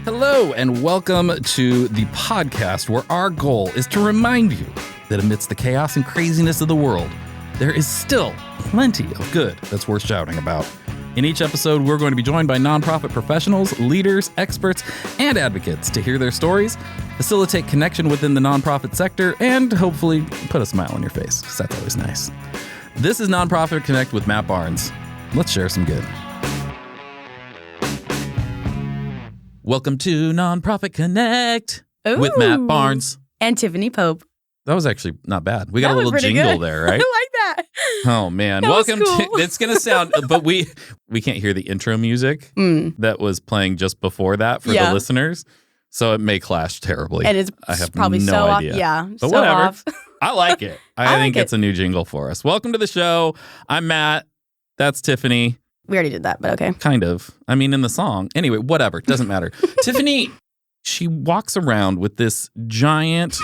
Hello, and welcome to the podcast where our goal is to remind you that amidst the chaos and craziness of the world, there is still plenty of good that's worth shouting about. In each episode, we're going to be joined by nonprofit professionals, leaders, experts, and advocates to hear their stories, facilitate connection within the nonprofit sector, and hopefully put a smile on your face, because that's always nice. This is Nonprofit Connect with Matt Barnes. Let's share some good. Welcome to Nonprofit Connect with Matt Barnes. And Tiffany Pope. That was actually not bad. We got a little jingle there, right? I like that. Oh, man. Welcome to, it's going to sound, but we can't hear the intro music that was playing just before that for the listeners. So it may clash terribly. And it's I have probably no so idea. off. Yeah. But so whatever. Off. I like it. I think it's a new jingle for us. Welcome to the show. I'm Matt. That's Tiffany. We already did that, but okay. Kind of. I mean, in the song. Anyway, whatever. Doesn't matter. Tiffany, she walks around with this giant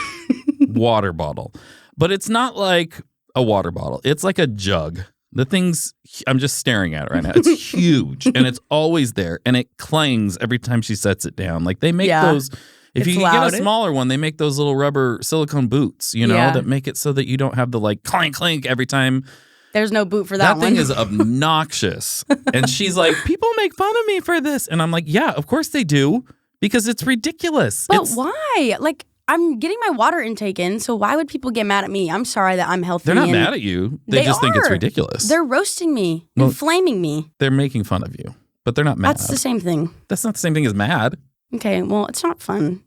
water bottle. But it's not like a water bottle. It's like a jug. The thing's, I'm just staring at it right now. It's huge. And it's always there. And it clangs every time she sets it down. Like they make those, if you can get a smaller one, they make those little rubber silicone boots, you know, that make it so that you don't have the like clank, clank every time. There's no boot for that one. That thing is obnoxious. And she's like, people make fun of me for this. And I'm like, yeah, of course they do. Because it's ridiculous. But why? Like, I'm getting my water intake in, so why would people get mad at me? I'm sorry that I'm healthy. They're not mad at you. They just think it's ridiculous. They're roasting me, inflaming me. They're making fun of you, but they're not mad. That's the same thing. That's not the same thing as mad. Okay, well, it's not fun.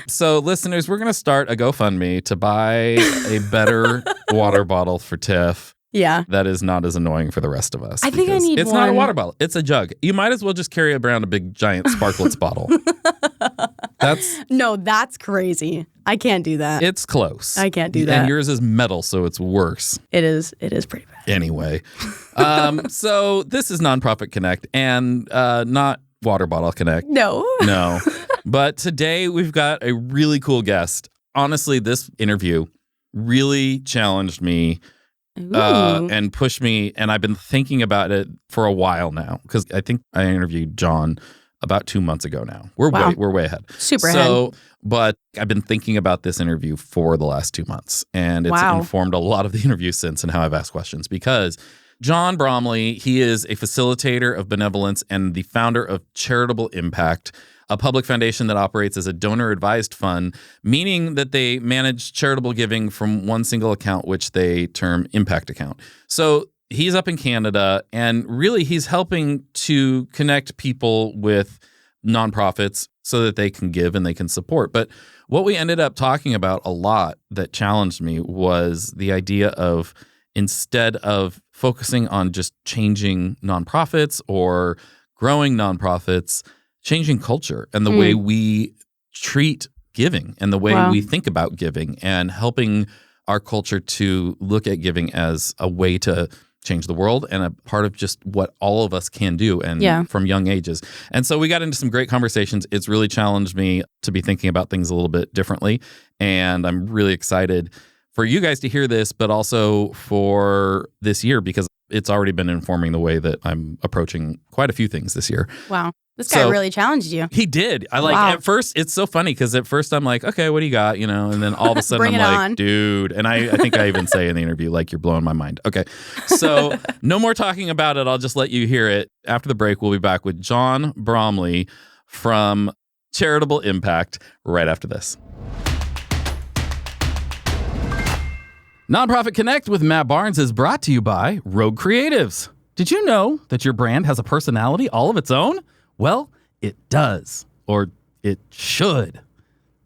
So, listeners, we're going to start a GoFundMe to buy a better water bottle for Tiff. Yeah. That is not as annoying for the rest of us. I think I need It's not a water bottle. It's a jug. You might as well just carry around a big, giant Sparklets bottle. That's crazy. I can't do that. It's close. I can't do that. And yours is metal, so it's worse. It is pretty bad. Anyway. So this is Nonprofit Connect and not Water Bottle Connect. No. But today we've got a really cool guest. Honestly, this interview really challenged me and pushed me. And I've been thinking about it for a while now because I think I interviewed John about 2 months ago now. We're way ahead. Super ahead. But I've been thinking about this interview for the last 2 months. And it's informed a lot of the interview since and how I've asked questions because John Bromley, he is a facilitator of benevolence and the founder of Charitable Impact, a public foundation that operates as a donor-advised fund, meaning that they manage charitable giving from one single account, which they term impact account. So he's up in Canada, and really he's helping to connect people with nonprofits so that they can give and they can support. But what we ended up talking about a lot that challenged me was the idea of instead of focusing on just changing nonprofits or growing nonprofits, changing culture and the way we treat giving and the way we think about giving and helping our culture to look at giving as a way to change the world and a part of just what all of us can do and from young ages. And so we got into some great conversations. It's really challenged me to be thinking about things a little bit differently. And I'm really excited for you guys to hear this, but also for this year because it's already been informing the way that I'm approaching quite a few things this year. Wow. This guy really challenged you. He did. At first, it's so funny because at first I'm like, okay, what do you got? You know, and then all of a sudden I'm like, dude. And I think I even say in the interview, like, you're blowing my mind. Okay. So no more talking about it. I'll just let you hear it. After the break, we'll be back with John Bromley from Charitable Impact right after this. Nonprofit Connect with Matt Barnes is brought to you by Rogue Creatives. Did you know that your brand has a personality all of its own? Well, it does, or it should,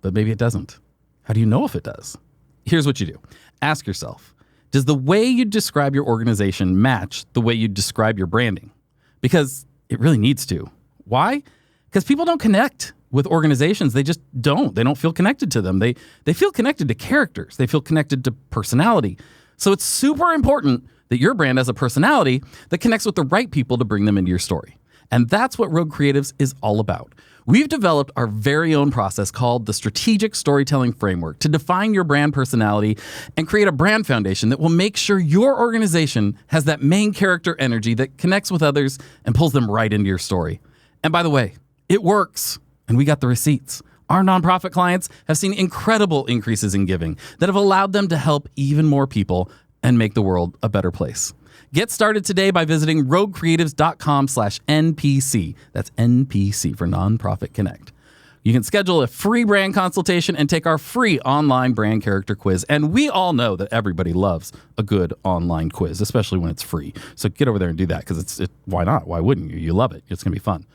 but maybe it doesn't. How do you know if it does? Here's what you do. Ask yourself, does the way you describe your organization match the way you describe your branding? Because it really needs to. Why? Because people don't connect with organizations. They just don't. They don't feel connected to them. They feel connected to characters. They feel connected to personality. So it's super important that your brand has a personality that connects with the right people to bring them into your story. And that's what Rogue Creatives is all about. We've developed our very own process called the Strategic Storytelling Framework to define your brand personality and create a brand foundation that will make sure your organization has that main character energy that connects with others and pulls them right into your story. And by the way, it works, and we got the receipts. Our nonprofit clients have seen incredible increases in giving that have allowed them to help even more people and make the world a better place. Get started today by visiting roguecreatives.com/NPC. That's NPC for Nonprofit Connect. You can schedule a free brand consultation and take our free online brand character quiz. And we all know that everybody loves a good online quiz, especially when it's free. So get over there and do that because why not? Why wouldn't you? You love it. It's going to be fun.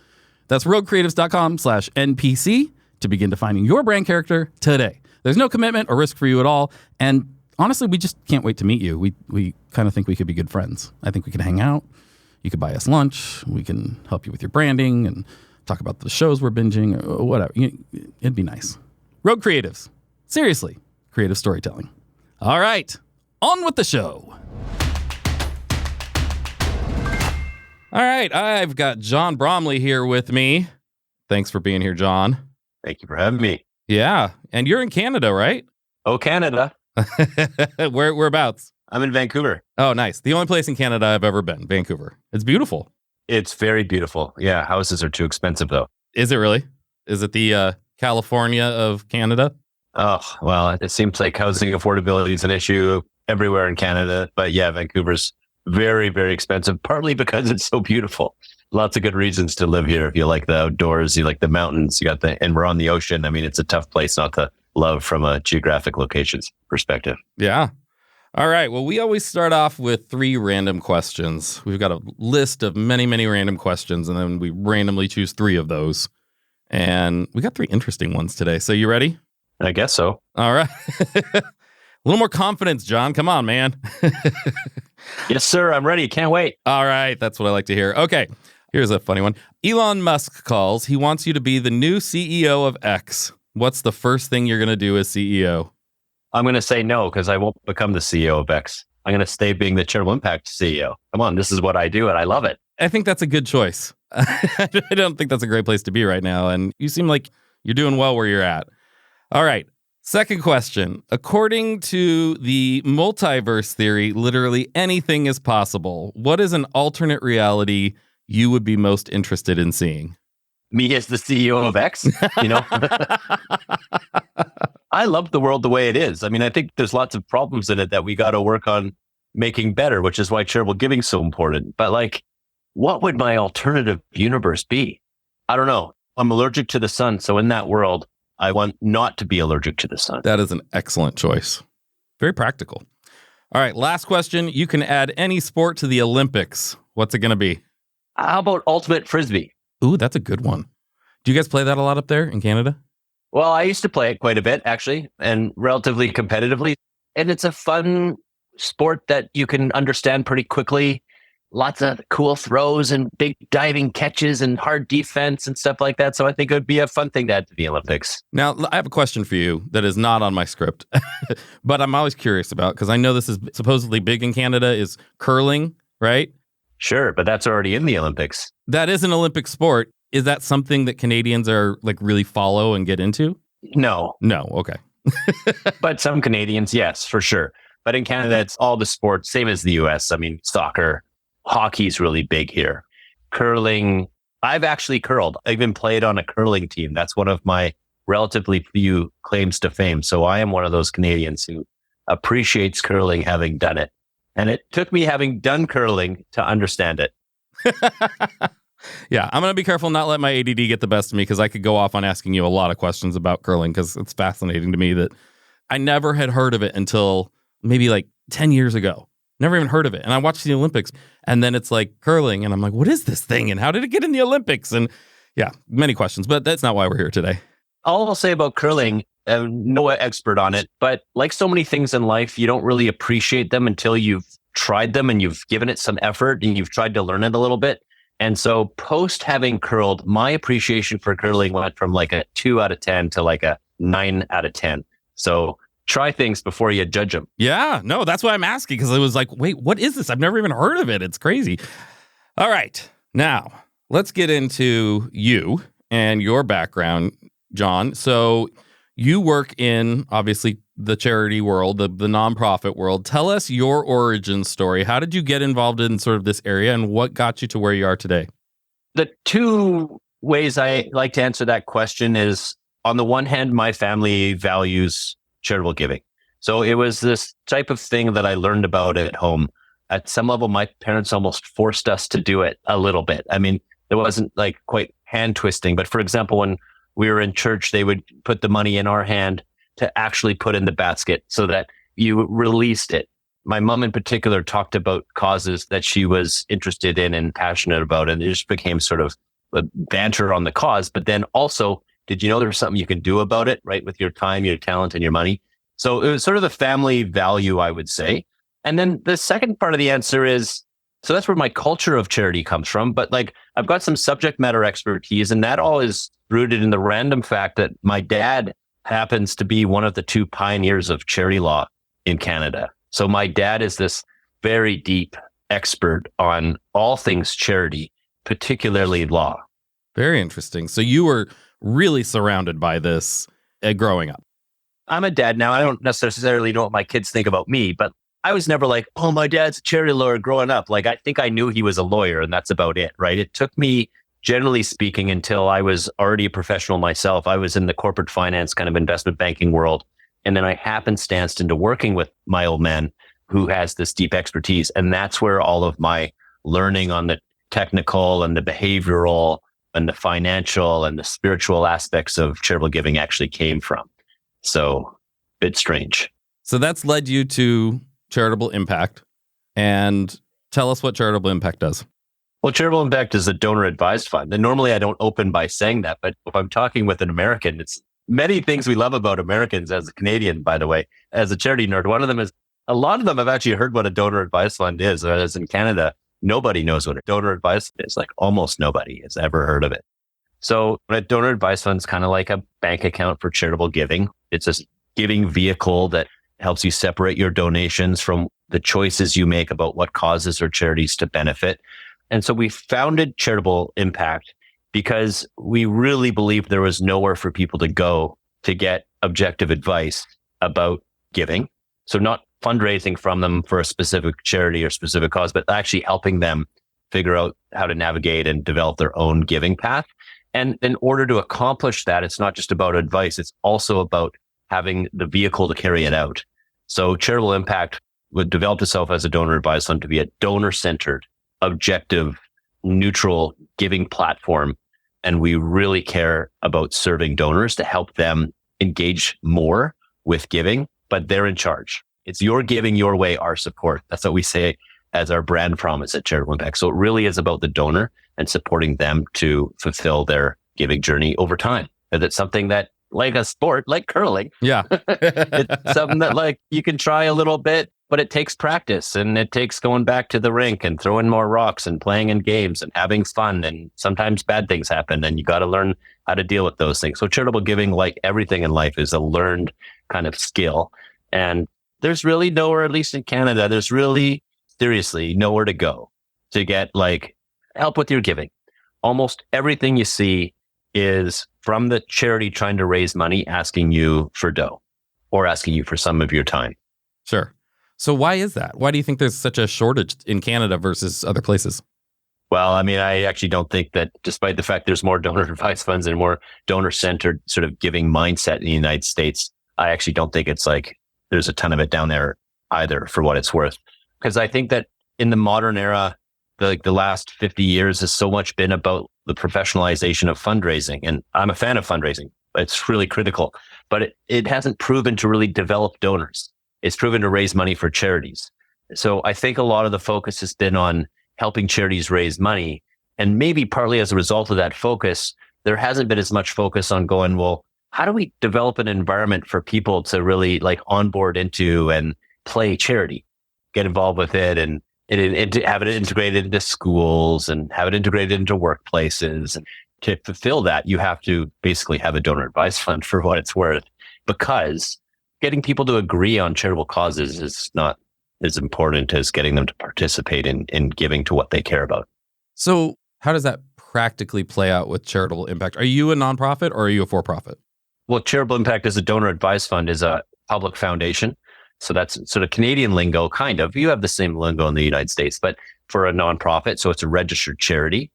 That's roguecreatives.com/NPC to begin defining your brand character today. There's no commitment or risk for you at all. And honestly, we just can't wait to meet you. We kind of think we could be good friends. I think we could hang out. You could buy us lunch. We can help you with your branding and talk about the shows we're binging or whatever. It'd be nice. Rogue Creatives. Seriously, creative storytelling. All right, on with the show. All right, I've got John Bromley here with me. Thanks for being here, John. Thank you for having me. Yeah, and you're in Canada, right? Oh, Canada. Whereabouts? I'm in Vancouver. Oh, nice. The only place in Canada I've ever been, Vancouver. It's beautiful. It's very beautiful. Yeah, houses are too expensive, though. Is it really? Is it the California of Canada? Oh, well, it seems like housing affordability is an issue everywhere in Canada. But yeah, Vancouver's very, very expensive, partly because it's so beautiful. Lots of good reasons to live here. If you like the outdoors, you like the mountains, and we're on the ocean. I mean, it's a tough place not to love from a geographic locations perspective. Yeah. All right. Well, we always start off with 3 random questions. We've got a list of many, many random questions, and then we randomly choose 3 of those. And we got 3 interesting ones today. So you ready? I guess so. All right. A little more confidence, John. Come on, man. Yes, sir. I'm ready. Can't wait. All right. That's what I like to hear. Okay. Here's a funny one. Elon Musk calls. He wants you to be the new CEO of X. What's the first thing you're going to do as CEO? I'm going to say no, because I won't become the CEO of X. I'm going to stay being the Charitable Impact CEO. Come on, this is what I do, and I love it. I think that's a good choice. I don't think that's a great place to be right now, and you seem like you're doing well where you're at. All right, second question. According to the multiverse theory, literally anything is possible. What is an alternate reality you would be most interested in seeing? Me as the CEO of X, I love the world the way it is. I mean, I think there's lots of problems in it that we got to work on making better, which is why charitable giving is so important. But what would my alternative universe be? I don't know. I'm allergic to the sun. So in that world, I want not to be allergic to the sun. That is an excellent choice. Very practical. All right. Last question. You can add any sport to the Olympics. What's it going to be? How about ultimate frisbee? Ooh, that's a good one. Do you guys play that a lot up there in Canada? Well, I used to play it quite a bit, actually, and relatively competitively. And it's a fun sport that you can understand pretty quickly. Lots of cool throws and big diving catches and hard defense and stuff like that. So I think it would be a fun thing to add to the Olympics. Now, I have a question for you that is not on my script, but I'm always curious about, because I know this is supposedly big in Canada, is curling, right? Sure, but that's already in the Olympics. That is an Olympic sport. Is that something that Canadians are really follow and get into? No. No, okay. But some Canadians, yes, for sure. But in Canada, it's all the sports, same as the US. I mean, soccer, hockey's really big here. Curling, I've actually curled. I even played on a curling team. That's one of my relatively few claims to fame. So I am one of those Canadians who appreciates curling, having done it. And it took me having done curling to understand it. Yeah, I'm going to be careful not let my ADD get the best of me, because I could go off on asking you a lot of questions about curling, because it's fascinating to me that I never had heard of it until maybe 10 years ago. Never even heard of it. And I watched the Olympics, and then it's curling, and I'm like, what is this thing? And how did it get in the Olympics? And yeah, many questions, but that's not why we're here today. All I'll say about curling, I'm no expert on it, but like so many things in life, you don't really appreciate them until you've tried them and you've given it some effort and you've tried to learn it a little bit. And so post having curled, my appreciation for curling went from a 2 out of 10 to a 9 out of 10. So try things before you judge them. Yeah, no, that's why I'm asking, because I was wait, what is this? I've never even heard of it. It's crazy. All right. Now, let's get into you and your background, John. So you work in, obviously, the charity world, the nonprofit world. Tell us your origin story. How did you get involved in sort of this area, and what got you to where you are today? The two ways I like to answer that question is, on the one hand, my family values charitable giving. So it was this type of thing that I learned about at home. At some level, my parents almost forced us to do it a little bit. I mean, it wasn't like quite hand twisting, but for example, when we were in church, they would put the money in our hand to actually put in the basket so that you released it. My mom in particular talked about causes that she was interested in and passionate about, and it just became sort of a banter on the cause. But then also, did you know there's something you can do about it, right? With your time, your talent, and your money. So it was sort of the family value, I would say. And then the second part of the answer is, so that's where my culture of charity comes from. But like, I've got some subject matter expertise, and that all is rooted in the random fact that my dad happens to be one of the two pioneers of charity law in Canada. So my dad is this very deep expert on all things charity, particularly law. Very interesting. So you were really surrounded by this growing up. I'm a dad now. I don't necessarily know what my kids think about me, but I was never like, oh, my dad's a charity lawyer growing up. Like, I think I knew he was a lawyer, and that's about it, right? It took me, generally speaking, until I was already a professional myself. I was in the corporate finance kind of investment banking world. And then I happenstanced into working with my old man who has this deep expertise. And that's where all of my learning on the technical and the behavioral and the financial and the spiritual aspects of charitable giving actually came from. So a bit strange. So that's led you to Charitable Impact. And tell us what Charitable Impact does. Well, Charitable Impact is a donor advised fund. And normally I don't open by saying that, but if I'm talking with an American, it's many things we love about Americans as a Canadian, by the way, as a charity nerd. One of them is, a lot of them have actually heard what a donor advised fund is. Whereas in Canada, nobody knows what a donor advised fund is. Like almost nobody has ever heard of it. So a donor advised fund is kind of like a bank account for charitable giving. It's a giving vehicle that helps you separate your donations from the choices you make about what causes or charities to benefit. And so we founded Charitable Impact because we really believed there was nowhere for people to go to get objective advice about giving. So not fundraising from them for a specific charity or specific cause, but actually helping them figure out how to navigate and develop their own giving path. And in order to accomplish that, it's not just about advice, it's also about having the vehicle to carry it out. So Charitable Impact would develop itself as a donor advised fund to be a donor-centered, objective, neutral giving platform. And we really care about serving donors to help them engage more with giving, but they're in charge. It's your giving your way, our support. That's what we say as our brand promise at Charitable Impact. So it really is about the donor and supporting them to fulfill their giving journey over time. And it's something that, like a sport, like curling. Yeah. It's something that like you can try a little bit, but it takes practice and it takes going back to the rink and throwing more rocks and playing in games and having fun. And sometimes bad things happen and you got to learn how to deal with those things. So charitable giving, like everything in life, is a learned kind of skill. And there's really nowhere, at least in Canada, there's really seriously nowhere to go to get like help with your giving. Almost everything you see is from the charity trying to raise money, asking you for dough or asking you for some of your time. Sure. So why is that? Why do you think there's such a shortage in Canada versus other places? Well, I mean, I actually don't think that, despite the fact there's more donor advised funds and more donor-centered sort of giving mindset in the United States, I actually don't think it's like there's a ton of it down there either, for what it's worth. Because I think that in the modern era, the last 50 years has so much been about the professionalization of fundraising. And I'm a fan of fundraising. It's really critical. But it hasn't proven to really develop donors. It's proven to raise money for charities. So I think a lot of the focus has been on helping charities raise money. And maybe partly as a result of that focus, there hasn't been as much focus on going, well, how do we develop an environment for people to really like onboard into and play charity, get involved with it and have it integrated into schools and have it integrated into workplaces. And to fulfill that, you have to basically have a donor advised fund, for what it's worth, because getting people to agree on charitable causes is not as important as getting them to participate in giving to what they care about. So how does that practically play out with Charitable Impact? Are you a nonprofit or are you a for-profit? Well, Charitable Impact as a donor advised fund is a public foundation. So that's sort of Canadian lingo, kind of. You have the same lingo in the United States, but for a nonprofit. So it's a registered charity.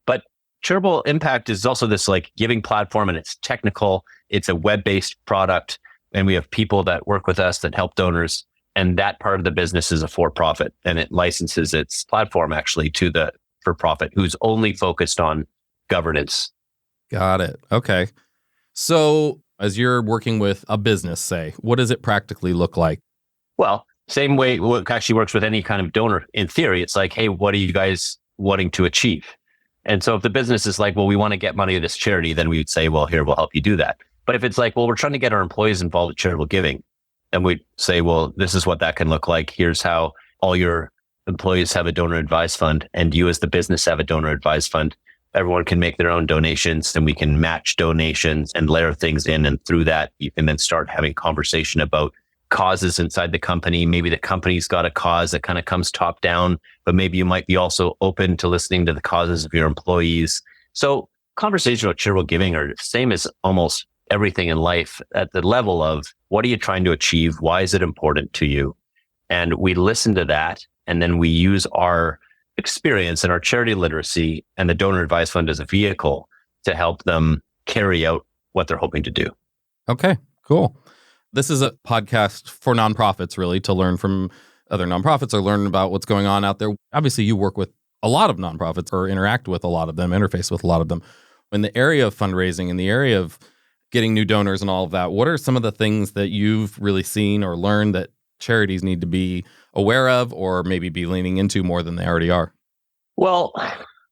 But Charitable Impact is also this like giving platform, and it's technical. It's a web-based product. And we have people that work with us that help donors. And that part of the business is a for-profit, and it licenses its platform actually to the for-profit who's only focused on governance. Got it. Okay. So as you're working with a business, say, what does it practically look like? Well, same way it actually works with any kind of donor. In theory, it's like, hey, what are you guys wanting to achieve? And so if the business is like, well, we want to get money to this charity, then we would say, well, here, we'll help you do that. But if it's like, well, we're trying to get our employees involved with charitable giving, and we say, well, this is what that can look like. Here's how all your employees have a donor advised fund, and you as the business have a donor advised fund. Everyone can make their own donations, and we can match donations and layer things in. And through that, you can then start having conversation about causes inside the company. Maybe the company's got a cause that kind of comes top down, but maybe you might be also open to listening to the causes of your employees. So conversations about charitable giving are the same as almost everything in life at the level of what are you trying to achieve? Why is it important to you? And we listen to that. And then we use our experience and our charity literacy and the donor advised fund as a vehicle to help them carry out what they're hoping to do. Okay, cool. This is a podcast for nonprofits, really, to learn from other nonprofits or learn about what's going on out there. Obviously, you work with a lot of nonprofits or interact with a lot of them, interface with a lot of them. In the area of fundraising, in the area of getting new donors and all of that, what are some of the things that you've really seen or learned that charities need to be aware of or maybe be leaning into more than they already are? Well,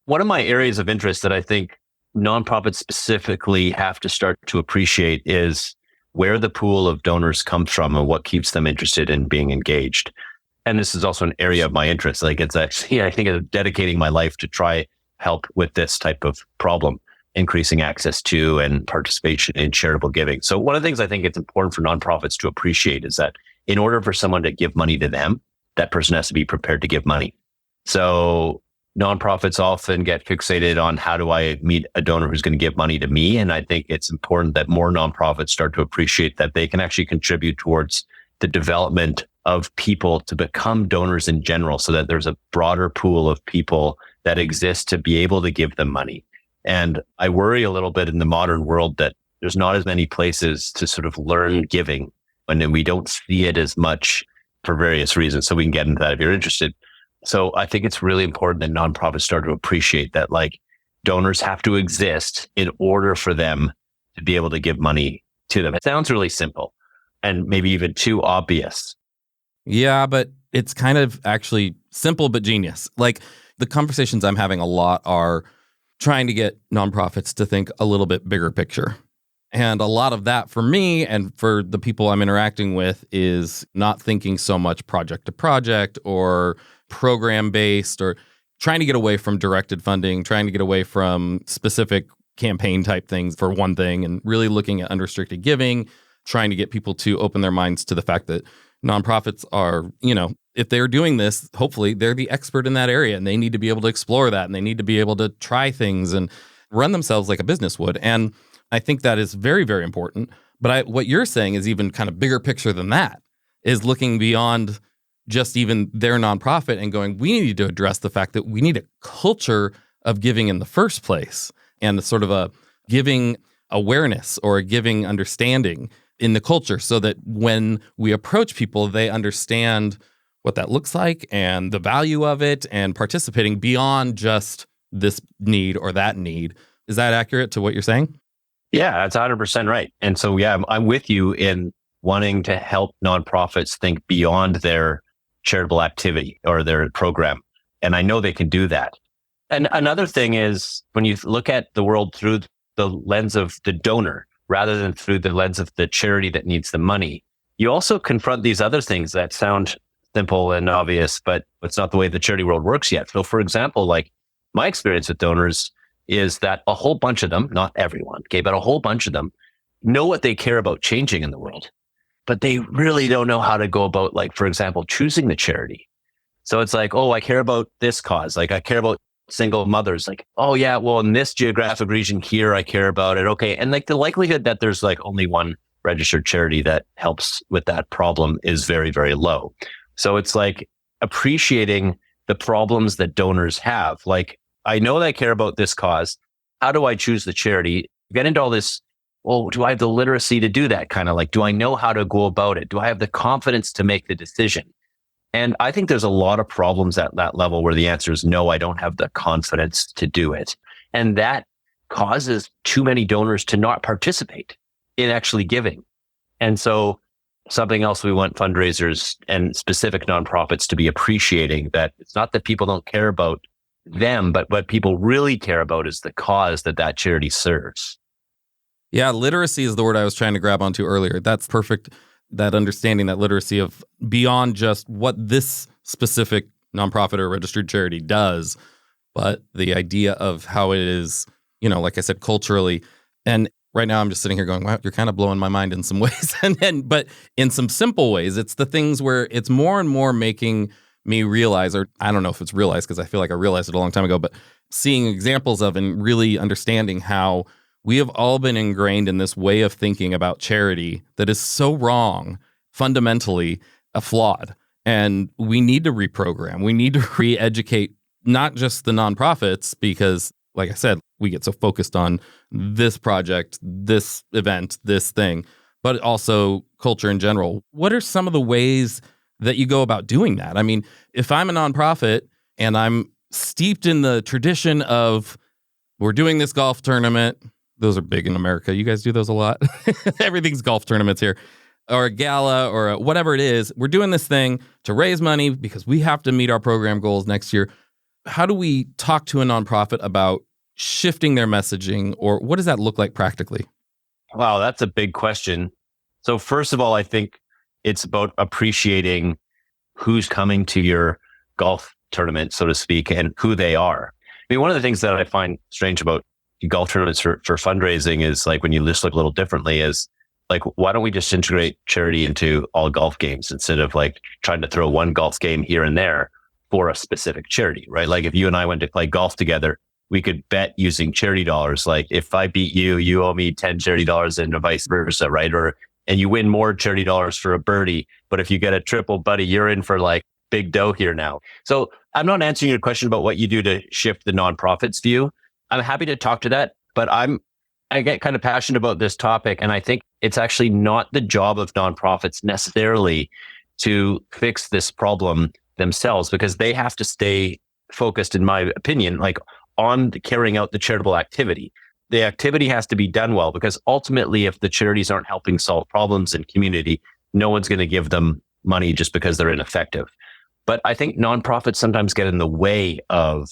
one of my areas of interest that I think nonprofits specifically have to start to appreciate is where the pool of donors comes from and what keeps them interested in being engaged. And this is also an area of my interest. Like it's actually, I think of dedicating my life to try help with this type of problem, increasing access to and participation in charitable giving. So one of the things I think it's important for nonprofits to appreciate is that in order for someone to give money to them, that person has to be prepared to give money. So nonprofits often get fixated on how do I meet a donor who's going to give money to me? And I think it's important that more nonprofits start to appreciate that they can actually contribute towards the development of people to become donors in general, so that there's a broader pool of people that exist to be able to give them money. And I worry a little bit in the modern world that there's not as many places to sort of learn giving, and then we don't see it as much for various reasons. So we can get into that if you're interested. So I think it's really important that nonprofits start to appreciate that like donors have to exist in order for them to be able to give money to them. It sounds really simple and maybe even too obvious. Yeah, but it's kind of actually simple but genius. Like the conversations I'm having a lot are trying to get nonprofits to think a little bit bigger picture. And a lot of that for me and for the people I'm interacting with is not thinking so much project to project or program based, or trying to get away from directed funding, trying to get away from specific campaign type things for one thing, and really looking at unrestricted giving, trying to get people to open their minds to the fact that nonprofits are, if they're doing this, hopefully they're the expert in that area and they need to be able to explore that and they need to be able to try things and run themselves like a business would. And I think that is very, very important. But what you're saying is even kind of bigger picture than that, is looking beyond just even their nonprofit and going, we need to address the fact that we need a culture of giving in the first place and sort of a giving awareness or a giving understanding in the culture, so that when we approach people, they understand what that looks like and the value of it and participating beyond just this need or that need. Is that accurate to what you're saying? Yeah, that's 100% right. And so, yeah, I'm with you in wanting to help nonprofits think beyond their charitable activity or their program. And I know they can do that. And another thing is when you look at the world through the lens of the donor, rather than through the lens of the charity that needs the money, you also confront these other things that sound simple and obvious, but it's not the way the charity world works yet. So for example, like my experience with donors is that a whole bunch of them, not everyone, okay, but a whole bunch of them know what they care about changing in the world, but they really don't know how to go about, like, for example, choosing the charity. So it's like, oh, I care about this cause. Like I care about single mothers, like, oh yeah, well, in this geographic region here, I care about it. Okay. And like the likelihood that there's like only one registered charity that helps with that problem is very, very low. So it's like appreciating the problems that donors have. Like, I know that I care about this cause. How do I choose the charity? Get into all this. Well, do I have the literacy to do that? Kind of like, do I know how to go about it? Do I have the confidence to make the decision? And I think there's a lot of problems at that level where the answer is no, I don't have the confidence to do it. And that causes too many donors to not participate in actually giving. And so something else we want fundraisers and specific nonprofits to be appreciating, that it's not that people don't care about them, but what people really care about is the cause that that charity serves. Yeah, literacy is the word I was trying to grab onto earlier. That's perfect. That understanding, that literacy of beyond just what this specific nonprofit or registered charity does, but the idea of how it is, like I said, culturally. And right now I'm just sitting here going, wow, you're kind of blowing my mind in some ways. But in some simple ways, it's the things where it's more and more making me realize, or I don't know if it's realized because I feel like I realized it a long time ago, but seeing examples of and really understanding how we have all been ingrained in this way of thinking about charity that is so wrong, fundamentally flawed. And we need to reprogram. We need to re-educate not just the nonprofits, because, like I said, we get so focused on this project, this event, this thing, but also culture in general. What are some of the ways that you go about doing that? I mean, if I'm a nonprofit and I'm steeped in the tradition of we're doing this golf tournament, those are big in America. You guys do those a lot. Everything's golf tournaments here, or a gala, or whatever it is. We're doing this thing to raise money because we have to meet our program goals next year. How do we talk to a nonprofit about shifting their messaging, or what does that look like practically? Wow, that's a big question. So first of all, I think it's about appreciating who's coming to your golf tournament, so to speak, and who they are. I mean, one of the things that I find strange about golf tournaments for fundraising is like, when you just look a little differently, is like, why don't we just integrate charity into all golf games instead of like trying to throw one golf game here and there for a specific charity, right? Like if you and I went to play golf together, we could bet using charity dollars. Like if I beat you, you owe me 10 charity dollars and vice versa, right? And you win more charity dollars for a birdie. But if you get a triple, buddy, you're in for like big dough here now. So I'm not answering your question about what you do to shift the nonprofits view. I'm happy to talk to that, but I get kind of passionate about this topic. And I think it's actually not the job of nonprofits necessarily to fix this problem themselves, because they have to stay focused, in my opinion, like on carrying out the charitable activity. The activity has to be done well, because ultimately, if the charities aren't helping solve problems in community, no one's going to give them money just because they're ineffective. But I think nonprofits sometimes get in the way of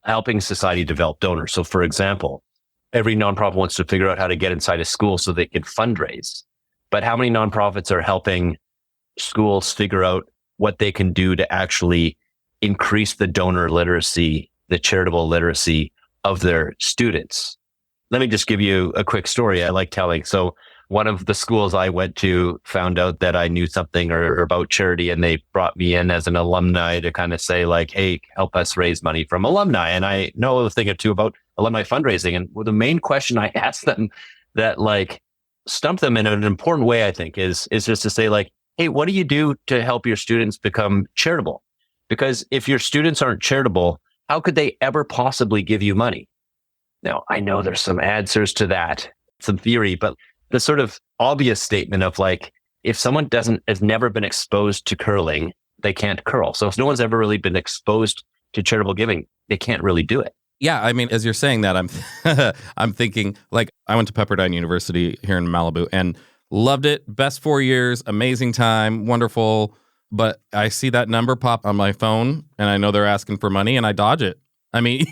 helping society develop donors. So for example, every nonprofit wants to figure out how to get inside a school so they can fundraise. But how many nonprofits are helping schools figure out what they can do to actually increase the donor literacy, the charitable literacy of their students? Let me just give you a quick story I like telling. So one of the schools I went to found out that I knew something or about charity, and they brought me in as an alumni to kind of say like, hey, help us raise money from alumni. And I know a thing or two about alumni fundraising. And the main question I asked them that like stumped them in an important way, I think, is just to say like, hey, what do you do to help your students become charitable? Because if your students aren't charitable, how could they ever possibly give you money? Now, I know there's some answers to that, some theory, but the sort of obvious statement of like, if someone has never been exposed to curling, they can't curl. So if no one's ever really been exposed to charitable giving, they can't really do it. Yeah, I mean, as you're saying that, I'm thinking, like, I went to Pepperdine University here in Malibu and loved it. Best 4 years, amazing time, wonderful. But I see that number pop on my phone and I know they're asking for money and I dodge it. I mean,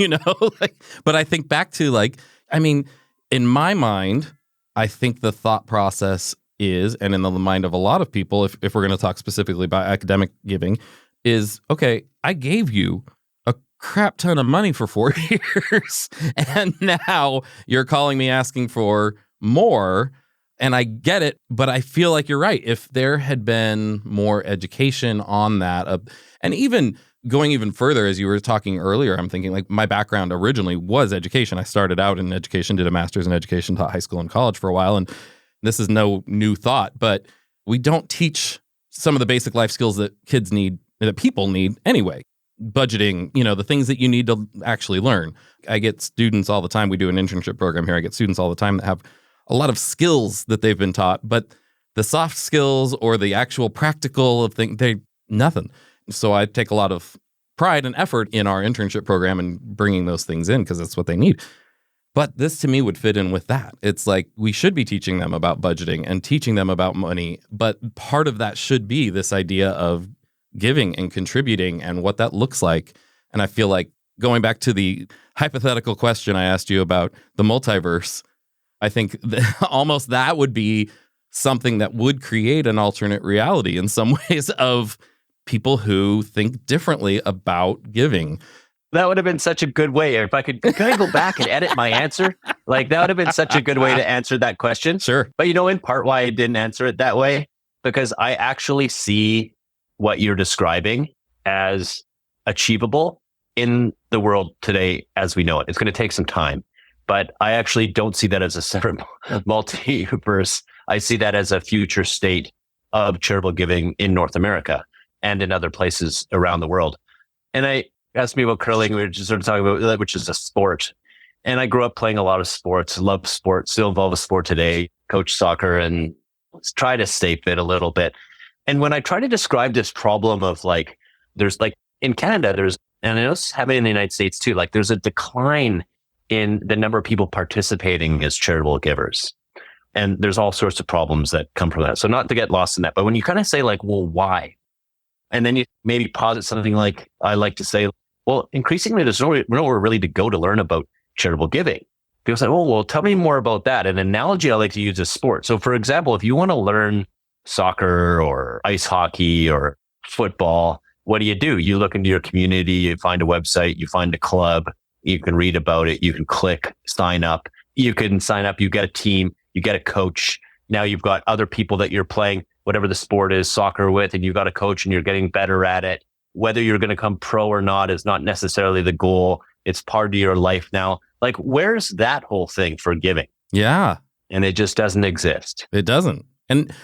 but I think back to like, I mean, in my mind, I think the thought process is, and in the mind of a lot of people, if we're going to talk specifically about academic giving, is, okay, I gave you a crap ton of money for 4 years, and now you're calling me asking for more, and I get it, but I feel like you're right. If there had been more education on that, and even going even further, as you were talking earlier, I'm thinking like my background originally was education. I started out in education, did a master's in education, taught high school and college for a while. And this is no new thought, but we don't teach some of the basic life skills that kids need, that people need anyway. Budgeting, the things that you need to actually learn. I get students all the time. We do an internship program here. I get students all the time that have a lot of skills that they've been taught, but the soft skills or the actual practical of things, they nothing. So I take a lot of pride and effort in our internship program and bringing those things in because that's what they need. But this to me would fit in with that. It's like we should be teaching them about budgeting and teaching them about money. But part of that should be this idea of giving and contributing and what that looks like. And I feel like going back to the hypothetical question I asked you about the multiverse, I think almost that would be something that would create an alternate reality in some ways of people who think differently about giving. That would have been such a good way. If I could go back and edit my answer, like that would have been such a good way to answer that question. Sure. But in part why I didn't answer it that way, because I actually see what you're describing as achievable in the world today as we know it. It's going to take some time, but I actually don't see that as a separate multiverse. I see that as a future state of charitable giving in North America and in other places around the world. And I asked me about curling, we were just sort of talking about that, which is a sport. And I grew up playing a lot of sports, love sports, still involved with sport today, coach soccer, and try to stay fit a little bit. And when I try to describe this problem of like, there's like in Canada, and I know it's happening in the United States too, like there's a decline in the number of people participating as charitable givers. And there's all sorts of problems that come from that. So not to get lost in that, but when you kind of say like, well, why? And then you maybe posit something like, I like to say, well, increasingly, there's nowhere really to go to learn about charitable giving. People say, oh, well, tell me more about that. An analogy I like to use is sport. So for example, if you want to learn soccer or ice hockey or football, what do? You look into your community, you find a website, you find a club, you can read about it, you can click, sign up. You can sign up, you get a team, you get a coach. Now you've got other people that you're playing whatever the sport is, soccer with, and you've got a coach and you're getting better at it. Whether you're going to come pro or not is not necessarily the goal. It's part of your life now. Like, where's that whole thing for giving? Yeah. And it just doesn't exist. It doesn't. And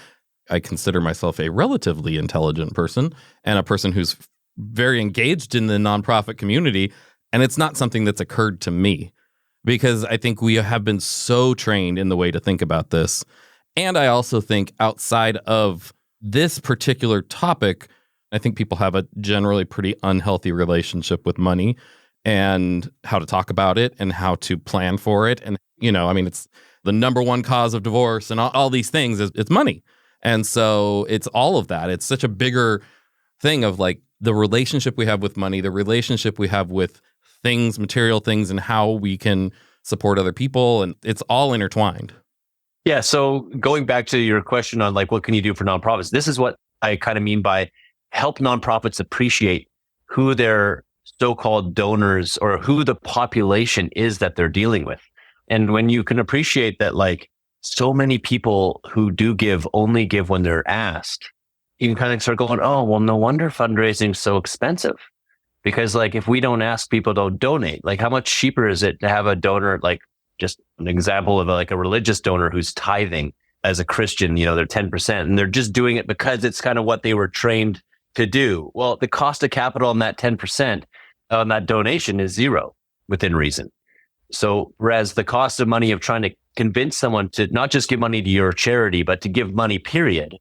I consider myself a relatively intelligent person and a person who's very engaged in the nonprofit community. And it's not something that's occurred to me because I think we have been so trained in the way to think about this. And I also think outside of this particular topic, I think people have a generally pretty unhealthy relationship with money and how to talk about it and how to plan for it. And, it's the number one cause of divorce and all these things is it's money. And so it's all of that. It's such a bigger thing of like the relationship we have with money, the relationship we have with things, material things, and how we can support other people. And it's all intertwined. Yeah. So going back to your question on like, what can you do for nonprofits? This is what I kind of mean by help nonprofits appreciate who their so-called donors or who the population is that they're dealing with. And when you can appreciate that, like so many people who do give only give when they're asked, you can kind of start going, oh, well, no wonder fundraising is so expensive. Because like, if we don't ask, people don't donate. Like how much cheaper is it to have a donor, like just an example of like a religious donor who's tithing as a Christian, they're 10% and they're just doing it because it's kind of what they were trained to do. Well, the cost of capital on that 10% on that donation is zero within reason. So whereas the cost of money of trying to convince someone to not just give money to your charity, but to give money, period,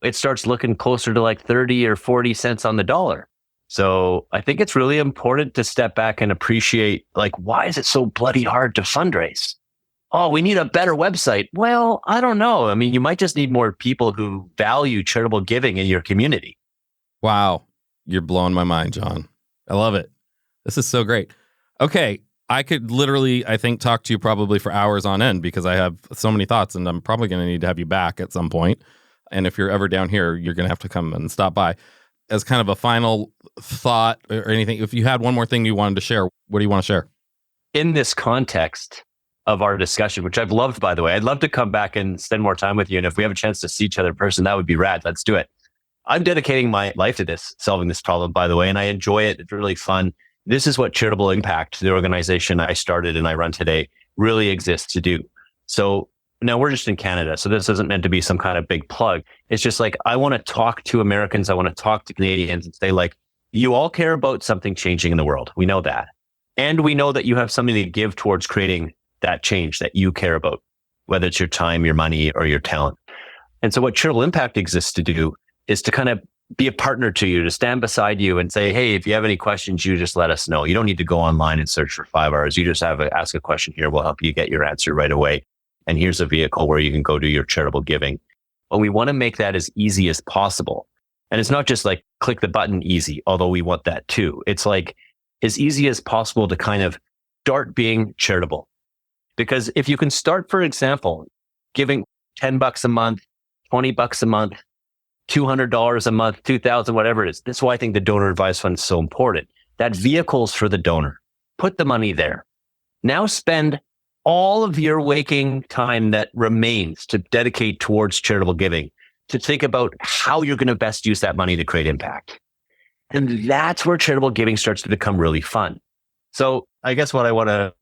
it starts looking closer to like 30 or 40 cents on the dollar. So I think it's really important to step back and appreciate, like, why is it so bloody hard to fundraise? Oh, we need a better website. Well, I don't know. I mean, you might just need more people who value charitable giving in your community. Wow. You're blowing my mind, John. I love it. This is so great. Okay. I could literally, I think, talk to you probably for hours on end because I have so many thoughts and I'm probably going to need to have you back at some point. And if you're ever down here, you're going to have to come and stop by. As kind of a final thought or anything, if you had one more thing you wanted to share, what do you want to share? In this context of our discussion, which I've loved, by the way, I'd love to come back and spend more time with you. And if we have a chance to see each other in person, that would be rad. Let's do it. I'm dedicating my life to this, solving this problem, by the way, and I enjoy it. It's really fun. This is what Charitable Impact, the organization I started and I run today, really exists to do. So now we're just in Canada, so this isn't meant to be some kind of big plug. It's just like, I want to talk to Americans. I want to talk to Canadians and say, like, you all care about something changing in the world. We know that. And we know that you have something to give towards creating that change that you care about, whether it's your time, your money, or your talent. And so what Charitable Impact exists to do is to kind of be a partner to you, to stand beside you and say, hey, if you have any questions, you just let us know. You don't need to go online and search for 5 hours. You just ask a question here. We'll help you get your answer right away. And here's a vehicle where you can go do your charitable giving. But we want to make that as easy as possible. And it's not just like click the button easy, although we want that too. It's like as easy as possible to kind of start being charitable. Because if you can start, for example, giving $10 a month, $20 a month, $200 a month, $2,000, whatever it is. That's why I think the donor advised fund is so important. That vehicle's for the donor. Put the money there. Now spend all of your waking time that remains to dedicate towards charitable giving, to think about how you're going to best use that money to create impact. And that's where charitable giving starts to become really fun. So I guess what I want to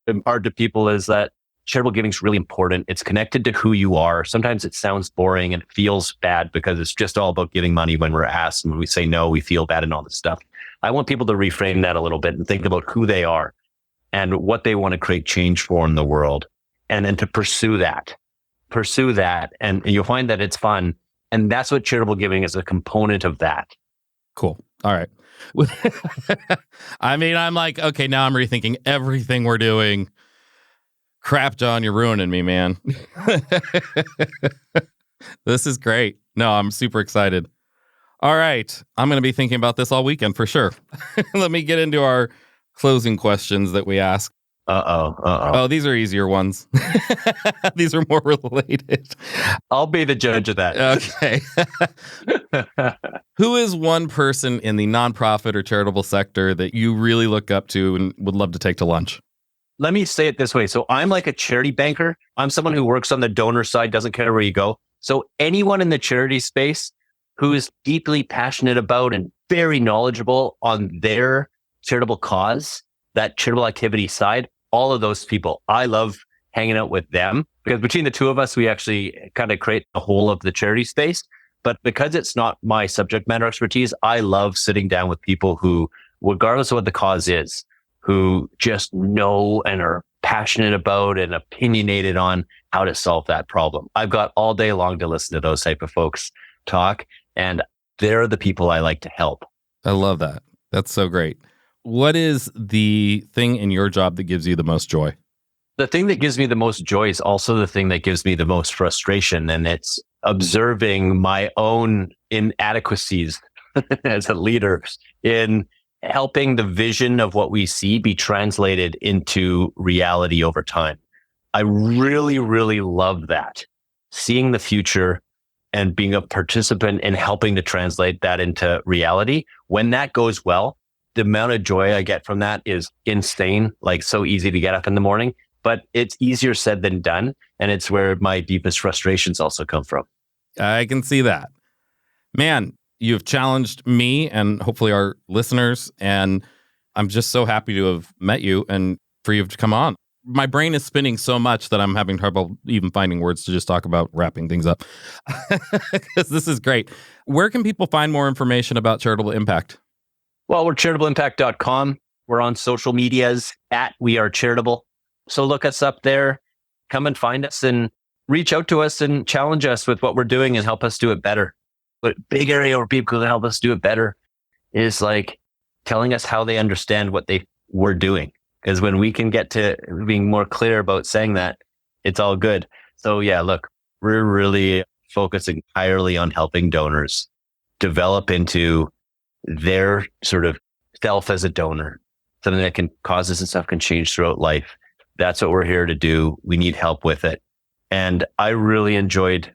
impart to people is that charitable giving is really important. It's connected to who you are. Sometimes it sounds boring and it feels bad because it's just all about giving money when we're asked. And when we say no, we feel bad and all this stuff. I want people to reframe that a little bit and think about who they are and what they want to create change for in the world. And then to pursue that. And you'll find that it's fun. And that's what charitable giving is, a component of that. Cool. All right. I mean, I'm like, okay, now I'm rethinking everything we're doing. Crap, John, you're ruining me, man. This is great. No, I'm super excited. All right. I'm going to be thinking about this all weekend for sure. Let me get into our closing questions that we ask. Oh, these are easier ones. These are more related. I'll be the judge of that. Okay. Who is one person in the nonprofit or charitable sector that you really look up to and would love to take to lunch? Let me say it this way. So I'm like a charity banker. I'm someone who works on the donor side, doesn't care where you go. So anyone in the charity space who is deeply passionate about and very knowledgeable on their charitable cause, that charitable activity side, all of those people, I love hanging out with them because between the two of us, we actually kind of create the whole of the charity space. But because it's not my subject matter expertise, I love sitting down with people who, regardless of what the cause is, who just know and are passionate about and opinionated on how to solve that problem. I've got all day long to listen to those type of folks talk, and they're the people I like to help. I love that. That's so great. What is the thing in your job that gives you the most joy? The thing that gives me the most joy is also the thing that gives me the most frustration, and it's observing my own inadequacies as a leader in helping the vision of what we see be translated into reality over time. I really, really love that. Seeing the future and being a participant in helping to translate that into reality. When that goes well, the amount of joy I get from that is insane, like so easy to get up in the morning, but it's easier said than done. And it's where my deepest frustrations also come from. I can see that. Man, you've challenged me and hopefully our listeners, and I'm just so happy to have met you and for you to come on. My brain is spinning so much that I'm having trouble even finding words to just talk about wrapping things up. Because this is great. Where can people find more information about Charitable Impact? Well, we're charitableimpact.com. We're on social medias @WeAreCharitable. So look us up there, come and find us and reach out to us and challenge us with what we're doing and help us do it better. But big area where people can help us do it better is like telling us how they understand what they were doing. Because when we can get to being more clear about saying that, it's all good. So yeah, look, we're really focusing entirely on helping donors develop into their sort of self as a donor, something that can causes and stuff can change throughout life. That's what we're here to do. We need help with it. And I really enjoyed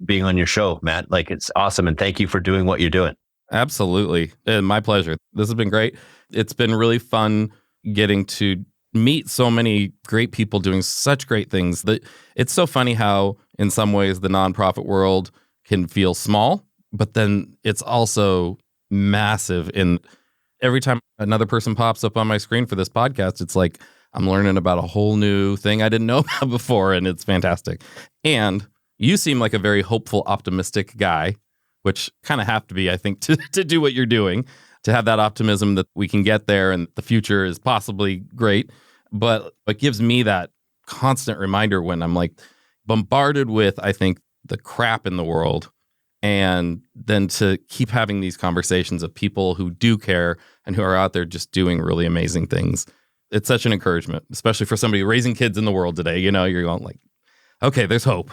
being on your show, Matt. Like, it's awesome. And thank you for doing what you're doing. Absolutely. My pleasure. This has been great. It's been really fun getting to meet so many great people doing such great things. That it's so funny how in some ways the nonprofit world can feel small but then it's also massive. In every time another person pops up on my screen for this podcast, it's like I'm learning about a whole new thing I didn't know about before, and it's fantastic. And you seem like a very hopeful, optimistic guy, which kind of have to be, I think, to do what you're doing, to have that optimism that we can get there and the future is possibly great. But it gives me that constant reminder when I'm like bombarded with, I think, the crap in the world. And then to keep having these conversations of people who do care and who are out there just doing really amazing things. It's such an encouragement, especially for somebody raising kids in the world today. You know, you're going like, okay, there's hope.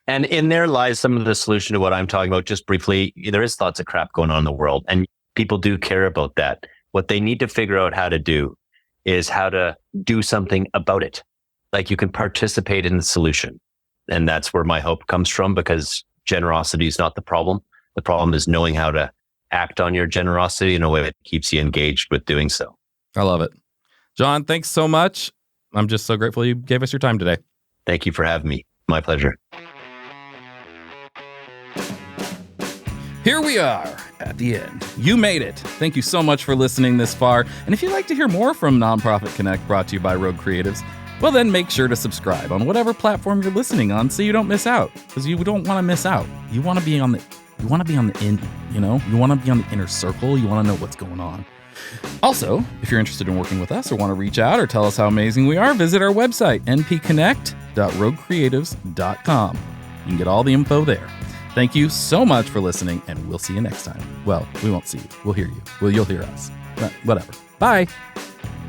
And in there lies some of the solution to what I'm talking about. Just briefly, there is lots of crap going on in the world, and people do care about that. What they need to figure out how to do is how to do something about it. Like you can participate in the solution. And that's where my hope comes from, because generosity is not the problem. The problem is knowing how to act on your generosity in a way that keeps you engaged with doing so. I love it. John, thanks so much. I'm just so grateful you gave us your time today. Thank you for having me. My pleasure. Here we are at the end. You made it. Thank you so much for listening this far. And if you'd like to hear more from Nonprofit Connect, brought to you by Rogue Creatives, well, then make sure to subscribe on whatever platform you're listening on so you don't miss out, because you don't want to miss out. You want to be on the in, you know, you want to be on the inner circle. You want to know what's going on. Also, if you're interested in working with us or want to reach out or tell us how amazing we are, visit our website, npconnect.roguecreatives.com. You can get all the info there. Thank you so much for listening, and we'll see you next time. Well, we won't see you. We'll hear you. Well, you'll hear us. Whatever. Bye.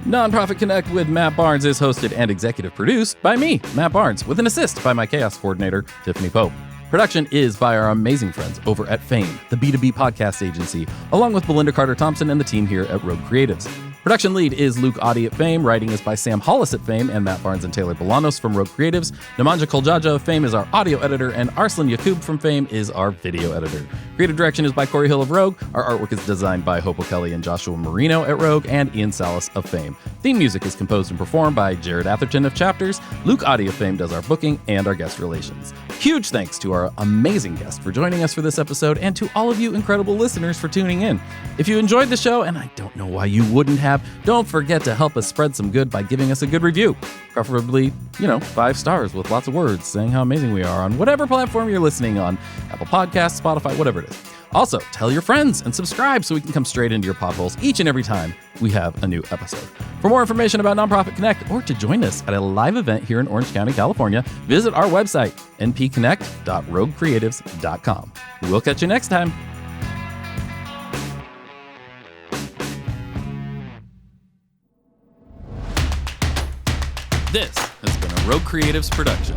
Nonprofit Connect with Matt Barnes is hosted and executive produced by me, Matt Barnes, with an assist by my chaos coordinator, Tiffany Pope. Production is by our amazing friends over at Fame, the B2B podcast agency, along with Belinda Carter-Thompson and the team here at Rogue Creatives. Production lead is Luke Audi at Fame. Writing is by Sam Hollis at Fame and Matt Barnes and Taylor Bolanos from Rogue Creatives. Nemanja Koljaja of Fame is our audio editor, and Arslan Yakub from Fame is our video editor. Creative direction is by Corey Hill of Rogue. Our artwork is designed by Hopo Kelly and Joshua Marino at Rogue, and Ian Salas of Fame. Theme music is composed and performed by Jared Atherton of Chapters. Luke Audi of Fame does our booking and our guest relations. Huge thanks to our amazing guest for joining us for this episode, and to all of you incredible listeners for tuning in. If you enjoyed the show, and I don't know why you wouldn't have, don't forget to help us spread some good by giving us a good review. Preferably, 5 stars with lots of words saying how amazing we are on whatever platform you're listening on. Apple Podcasts, Spotify, whatever it is. Also, tell your friends and subscribe so we can come straight into your potholes each and every time we have a new episode. For more information about Nonprofit Connect, or to join us at a live event here in Orange County, California, visit our website, npconnect.roguecreatives.com. We'll catch you next time. This has been a Rogue Creatives production.